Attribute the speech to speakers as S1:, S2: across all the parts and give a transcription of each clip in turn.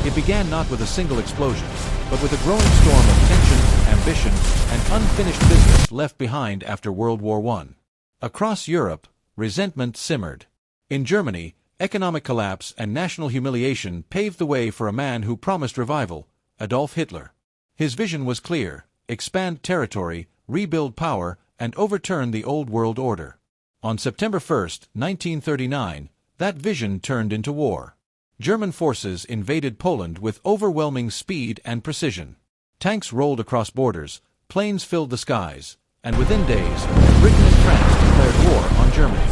S1: It began not with a single explosion, but with a growing storm of tension, ambition, and unfinished business left behind after World War I. Across Europe, resentment simmered. In Germany, economic collapse and national humiliation paved the way for a man who promised revival, Adolf Hitler. His vision was clear: expand territory, rebuild power, and overturn the old world order. On September 1, 1939, that vision turned into war. German forces invaded Poland with overwhelming speed and precision. Tanks rolled across borders, planes filled the skies, and within days, Britain and France declared war on Germany.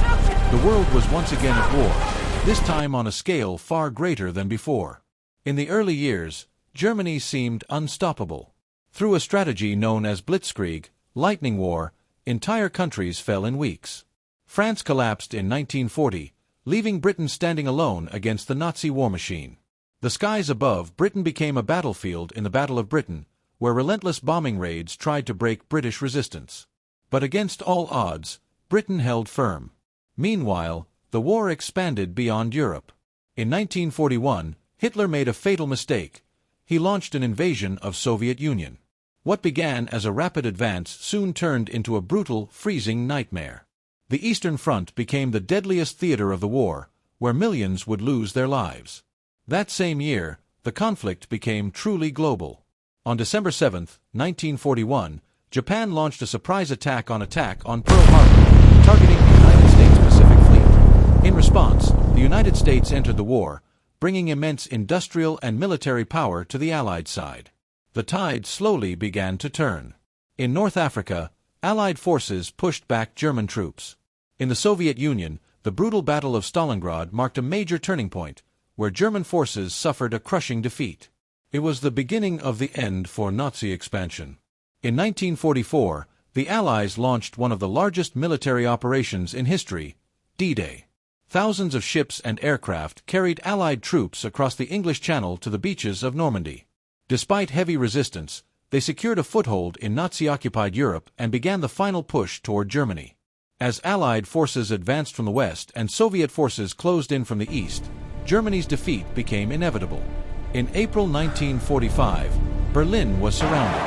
S1: The world was once again at war, this time on a scale far greater than before. In the early years, Germany seemed unstoppable. Through a strategy known as Blitzkrieg, lightning war, entire countries fell in weeks. France collapsed in 1940, leaving Britain standing alone against the Nazi war machine. The skies above Britain became a battlefield in the Battle of Britain, where relentless bombing raids tried to break British resistance. But against all odds, Britain held firm. Meanwhile, the war expanded beyond Europe. In 1941, Hitler made a fatal mistake. He launched an invasion of Soviet Union. What began as a rapid advance soon turned into a brutal, freezing nightmare. The Eastern Front became the deadliest theater of the war, where millions would lose their lives. That same year, the conflict became truly global. On December 7, 1941, Japan launched a surprise attack on Pearl Harbor, targeting the United States Pacific Fleet. In response, the United States entered the war, bringing immense industrial and military power to the Allied side. The tide slowly began to turn. In North Africa, Allied forces pushed back German troops. In the Soviet Union, the brutal Battle of Stalingrad marked a major turning point, where German forces suffered a crushing defeat. It was the beginning of the end for Nazi expansion. In 1944, the Allies launched one of the largest military operations in history, D-Day. Thousands of ships and aircraft carried Allied troops across the English Channel to the beaches of Normandy. Despite heavy resistance, they secured a foothold in Nazi-occupied Europe and began the final push toward Germany. As Allied forces advanced from the west and Soviet forces closed in from the east, Germany's defeat became inevitable. In April 1945, Berlin was surrounded.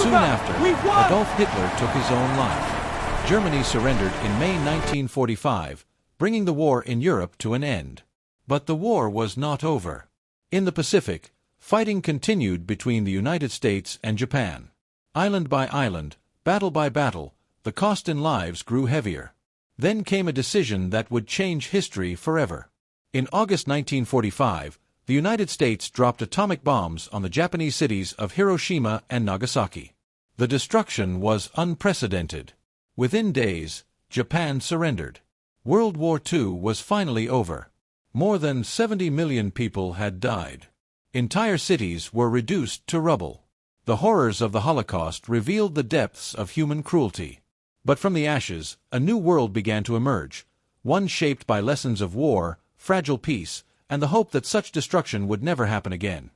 S1: Soon after, Adolf Hitler took his own life. Germany surrendered in May 1945, bringing the war in Europe to an end. But the war was not over. In the Pacific, fighting continued between the United States and Japan. Island by island, battle by battle, the cost in lives grew heavier. Then came a decision that would change history forever. In August 1945, the United States dropped atomic bombs on the Japanese cities of Hiroshima and Nagasaki. The destruction was unprecedented. Within days, Japan surrendered. World War II was finally over. More than 70 million people had died. Entire cities were reduced to rubble. The horrors of the Holocaust revealed the depths of human cruelty. But from the ashes, a new world began to emerge, one shaped by lessons of war, fragile peace, and the hope that such destruction would never happen again.